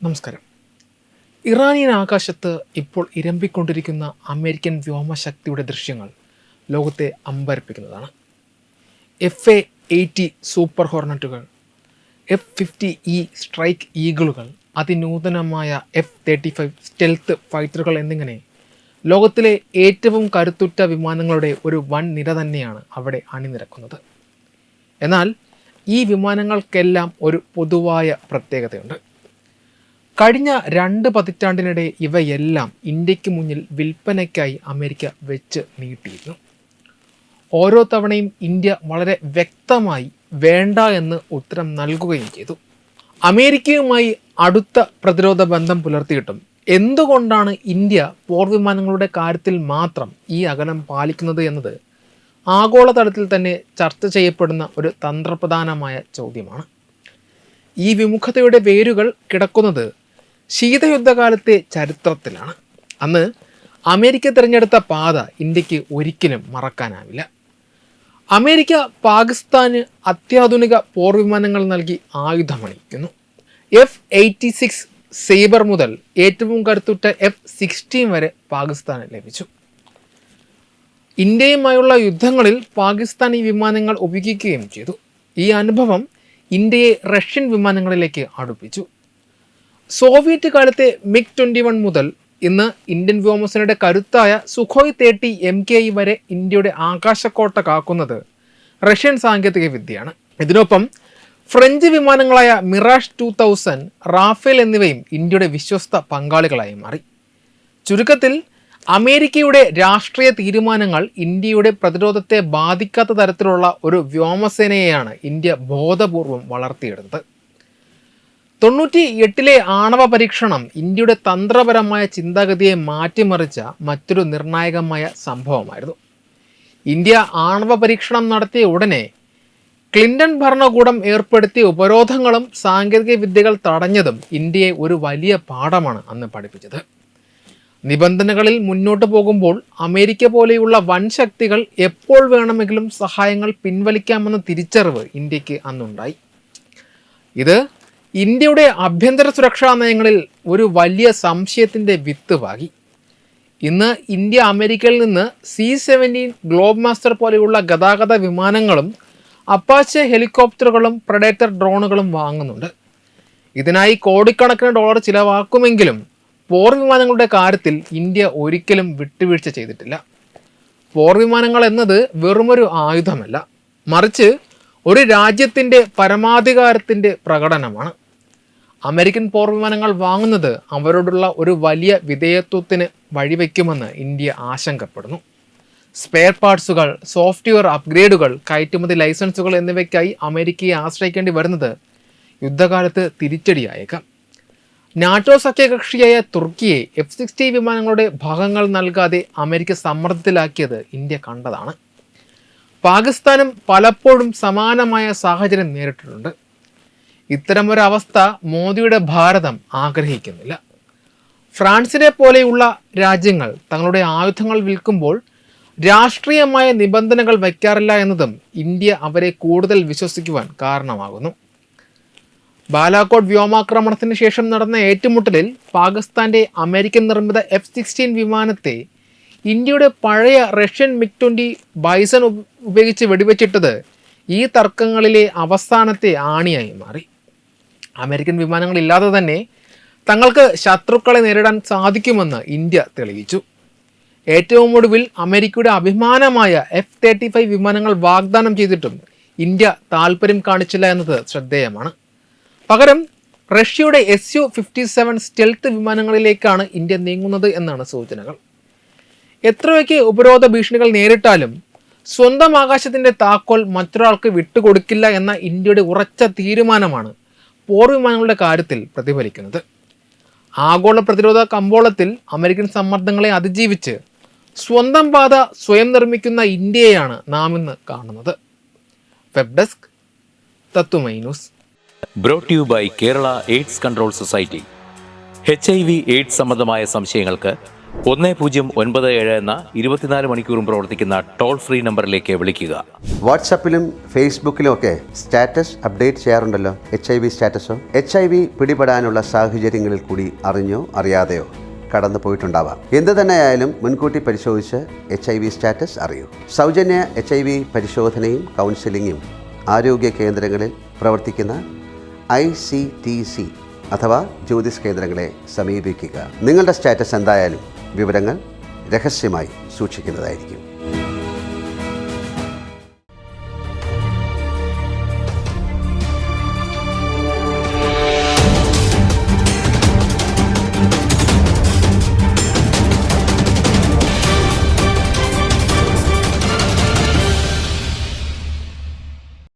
നമസ്കാരം. ഇറാനിയൻ ആകാശത്ത് ഇപ്പോൾ ഇരമ്പിക്കൊണ്ടിരിക്കുന്ന അമേരിക്കൻ വ്യോമശക്തിയുടെ ദൃശ്യങ്ങൾ ലോകത്തെ അമ്പരപ്പിക്കുന്നതാണ്. FA-80 സൂപ്പർ ഹോർണറ്റുകൾ, F-50E സ്ട്രൈക്ക് ഈഗിളുകൾ, അതിനൂതനമായ F-35 സ്റ്റെൽത്ത് ഫൈറ്ററുകൾ എന്നിങ്ങനെ ലോകത്തിലെ ഏറ്റവും കരുത്തുറ്റ വിമാനങ്ങളുടെ ഒരു വൻ നിര തന്നെയാണ് അവിടെ അണിനിരക്കുന്നത്. എന്നാൽ ഈ വിമാനങ്ങൾക്കെല്ലാം ഒരു പൊതുവായ പ്രത്യേകതയുണ്ട്. കഴിഞ്ഞ 2 പതിറ്റാണ്ടിനിടെ ഇവയെല്ലാം ഇന്ത്യക്ക് മുന്നിൽ വിൽപ്പനയ്ക്കായി അമേരിക്ക വെച്ച് നീട്ടിയിരുന്നു. ഓരോ തവണയും ഇന്ത്യ വളരെ വ്യക്തമായി വേണ്ട എന്ന് ഉത്തരം നൽകുകയും ചെയ്തു. അമേരിക്കയുമായി അടുത്ത പ്രതിരോധ ബന്ധം പുലർത്തിയിട്ടും എന്തുകൊണ്ടാണ് ഇന്ത്യ പോർവിമാനങ്ങളുടെ കാര്യത്തിൽ മാത്രം ഈ അകലം പാലിക്കുന്നത് എന്നത് ആഗോളതലത്തിൽ തന്നെ ചർച്ച ചെയ്യപ്പെടുന്ന ഒരു തന്ത്രപ്രധാനമായ ചോദ്യമാണ്. ഈ വിമുഖതയുടെ വേരുകൾ കിടക്കുന്നത് ശീതയുദ്ധകാലത്തെ ചരിത്രത്തിലാണ്. അന്ന് അമേരിക്ക തിരഞ്ഞെടുത്ത പാത ഇന്ത്യക്ക് ഒരിക്കലും മറക്കാനാവില്ല. അമേരിക്ക പാകിസ്ഥാന് അത്യാധുനിക പോർവിമാനങ്ങൾ നൽകി ആയുധമണിയിക്കുന്നു. F-86 സേബർ മുതൽ ഏറ്റവും കരുത്തുറ്റ F-16 വരെ പാകിസ്ഥാന് ലഭിച്ചു. ഇന്ത്യയുമായുള്ള യുദ്ധങ്ങളിൽ പാകിസ്ഥാൻ ഈ വിമാനങ്ങൾ ഉപയോഗിക്കുകയും ചെയ്തു. ഈ അനുഭവം ഇന്ത്യയെ റഷ്യൻ വിമാനങ്ങളിലേക്ക് അടുപ്പിച്ചു. സോവിയറ്റ് കാലത്തെ MiG-21 മുതൽ ഇന്ന് ഇന്ത്യൻ വ്യോമസേനയുടെ കരുത്തായ സുഖോയ് 30 MKI വരെ ഇന്ത്യയുടെ ആകാശക്കോട്ട കാക്കുന്നത് റഷ്യൻ സാങ്കേതിക വിദ്യയാണ്. ഇതിനൊപ്പം ഫ്രഞ്ച് വിമാനങ്ങളായ മിറാഷ് 2000, റാഫേൽ എന്നിവയും ഇന്ത്യയുടെ വിശ്വസ്ത പങ്കാളികളായി മാറി. ചുരുക്കത്തിൽ അമേരിക്കയുടെ രാഷ്ട്രീയ തീരുമാനങ്ങൾ ഇന്ത്യയുടെ പ്രതിരോധത്തെ ബാധിക്കാത്ത തരത്തിലുള്ള ഒരു വ്യോമസേനയെയാണ് ഇന്ത്യ ബോധപൂർവം വളർത്തിയെടുത്തത്. 98 ആണവ പരീക്ഷണം ഇന്ത്യയുടെ തന്ത്രപരമായ ചിന്താഗതിയെ മാറ്റിമറിച്ച മറ്റൊരു നിർണായകമായ സംഭവമായിരുന്നു. ഇന്ത്യ ആണവ പരീക്ഷണം നടത്തിയ ഉടനെ ക്ലിൻ്റൺ ഭരണകൂടം ഏർപ്പെടുത്തിയ ഉപരോധങ്ങളും സാങ്കേതിക വിദ്യകൾ തടഞ്ഞതും ഇന്ത്യയെ ഒരു വലിയ പാഠമാണ് അന്ന് പഠിപ്പിച്ചത്. നിബന്ധനകളിൽ മുന്നോട്ട് പോകുമ്പോൾ അമേരിക്ക പോലെയുള്ള വൻ ശക്തികൾ എപ്പോൾ വേണമെങ്കിലും സഹായങ്ങൾ പിൻവലിക്കാമെന്ന തിരിച്ചറിവ് ഇന്ത്യക്ക് അന്നുണ്ടായി. ഇത് ഇന്ത്യയുടെ ആഭ്യന്തര സുരക്ഷാ നയങ്ങളിൽ ഒരു വലിയ സംശയത്തിൻ്റെ വിത്ത് പാകി. ഇന്ന് ഇന്ത്യ അമേരിക്കയിൽ നിന്ന് C-17 ഗ്ലോബ് മാസ്റ്റർ പോലെയുള്ള ഗതാഗത വിമാനങ്ങളും അപ്പാച്ചെ ഹെലികോപ്റ്ററുകളും പ്രഡേറ്റർ ഡ്രോണുകളും വാങ്ങുന്നുണ്ട്. ഇതിനായി കോടിക്കണക്കിന് ഡോളർ ചിലവാക്കുമെങ്കിലും പോർ വിമാനങ്ങളുടെ കാര്യത്തിൽ ഇന്ത്യ ഒരിക്കലും വിട്ടുവീഴ്ച ചെയ്തിട്ടില്ല. പോർ വിമാനങ്ങൾ എന്നത് വെറുമൊരു ആയുധമല്ല, മറിച്ച് ഒരു രാജ്യത്തിൻ്റെ പരമാധികാരത്തിൻ്റെ പ്രകടനമാണ്. അമേരിക്കൻ പോർ വിമാനങ്ങൾ വാങ്ങുന്നത് അവരോടുള്ള ഒരു വലിയ വിധേയത്വത്തിന് വഴിവെക്കുമെന്ന് ഇന്ത്യ ആശങ്കപ്പെടുന്നു. സ്പെയർ പാർട്സുകൾ, സോഫ്റ്റ്വെയർ അപ്ഗ്രേഡുകൾ, കയറ്റുമതി ലൈസൻസുകൾ എന്നിവയ്ക്കായി അമേരിക്കയെ ആശ്രയിക്കേണ്ടി വരുന്നത് യുദ്ധകാലത്ത് തിരിച്ചടിയായേക്കാം. നാറ്റോ സഖ്യകക്ഷിയായ തുർക്കിയെ F-60 വിമാനങ്ങളുടെ ഭാഗങ്ങൾ നൽകാതെ അമേരിക്ക സമ്മർദ്ദത്തിലാക്കിയത് ഇന്ത്യ കണ്ടതാണ്. പാകിസ്ഥാനും പലപ്പോഴും സമാനമായ സാഹചര്യം നേരിട്ടിട്ടുണ്ട്. ഇത്തരമൊരവസ്ഥ മോദിയുടെ ഭാരതം ആഗ്രഹിക്കുന്നില്ല. ഫ്രാൻസിനെ പോലെയുള്ള രാജ്യങ്ങൾ തങ്ങളുടെ ആയുധങ്ങൾ വിൽക്കുമ്പോൾ രാഷ്ട്രീയമായ നിബന്ധനകൾ വയ്ക്കാറില്ല എന്നതും ഇന്ത്യ അവരെ കൂടുതൽ വിശ്വസിക്കുവാൻ കാരണമാകുന്നു. ബാലാക്കോട്ട് വ്യോമാക്രമണത്തിന് ശേഷം നടന്ന ഏറ്റുമുട്ടലിൽ പാകിസ്ഥാന്റെ അമേരിക്കൻ നിർമ്മിത F-16 വിമാനത്തെ ഇന്ത്യയുടെ പഴയ റഷ്യൻ MiG-20 ബൈസൺ ഉപയോഗിച്ച് വെടിവെച്ചിട്ടത് ഈ തർക്കങ്ങളിലെ അവസാനത്തെ ആണിയായി മാറി. അമേരിക്കൻ വിമാനങ്ങളില്ലാതെ തന്നെ തങ്ങൾക്ക് ശത്രുക്കളെ നേരിടാൻ സാധിക്കുമെന്ന് ഇന്ത്യ തെളിയിച്ചു. ഏറ്റവും ഒടുവിൽ അമേരിക്കയുടെ അഭിമാനമായ F-35 വിമാനങ്ങൾ വാഗ്ദാനം ചെയ്തിട്ടും ഇന്ത്യ താല്പര്യം കാണിച്ചില്ല എന്നത് ശ്രദ്ധേയമാണ്. പകരം റഷ്യയുടെ Su-57 സ്റ്റെൽത്ത് വിമാനങ്ങളിലേക്കാണ് ഇന്ത്യ നീങ്ങുന്നത് എന്നാണ് സൂചനകൾ. എത്രയൊക്കെ ഉപരോധ ഭീഷണികൾ നേരിട്ടാലും സ്വന്തം ആകാശത്തിൻ്റെ താക്കോൽ മറ്റൊരാൾക്ക് വിട്ടുകൊടുക്കില്ല എന്ന ഇന്ത്യയുടെ ഉറച്ച തീരുമാനമാണ് പോർ വിമാനങ്ങളുടെ കാര്യത്തിൽ പ്രതിഫലിക്കുന്നത്. ആഗോള പ്രതിരോധ കമ്പോളത്തിൽ അമേരിക്കൻ സമ്മർദ്ദങ്ങളെ അതിജീവിച്ച് സ്വന്തം പാത സ്വയം നിർമ്മിക്കുന്ന ഇന്ത്യയെയാണ് നാം ഇന്ന് കാണുന്നത്. Web desk Tatwamayi news. Brought you by Kerala AIDS control society. HIV AIDS സംബന്ധമായ സംശയങ്ങൾക്ക് 1097 എന്ന 24 മണിക്കൂറും പ്രവർത്തിക്കുന്ന ടോൾ ഫ്രീ നമ്പറിലേക്ക് വിളിക്കുക. വാട്സാപ്പിലും ഫേസ്ബുക്കിലും ഒക്കെ സ്റ്റാറ്റസ് അപ്ഡേറ്റ് ചെയ്യാറുണ്ടല്ലോ. HIV സ്റ്റാറ്റസോ HIV പിടിപെടാനുള്ള സാഹചര്യങ്ങളിൽ കൂടി അറിഞ്ഞോ അറിയാതെയോ കടന്നു പോയിട്ടുണ്ടാവാം. എന്ത് തന്നെയായാലും മുൻകൂട്ടി പരിശോധിച്ച് HIV സ്റ്റാറ്റസ് അറിയൂ. സൗജന്യ HIV പരിശോധനയും കൗൺസിലിങ്ങും ആരോഗ്യ കേന്ദ്രങ്ങളിൽ പ്രവർത്തിക്കുന്ന ICTC അഥവാ ജ്യോതിസ് കേന്ദ്രങ്ങളെ സമീപിക്കുക. നിങ്ങളുടെ സ്റ്റാറ്റസ് എന്തായാലും വിവരങ്ങൾ രഹസ്യമായി സൂക്ഷിക്കുന്നതായിരിക്കും.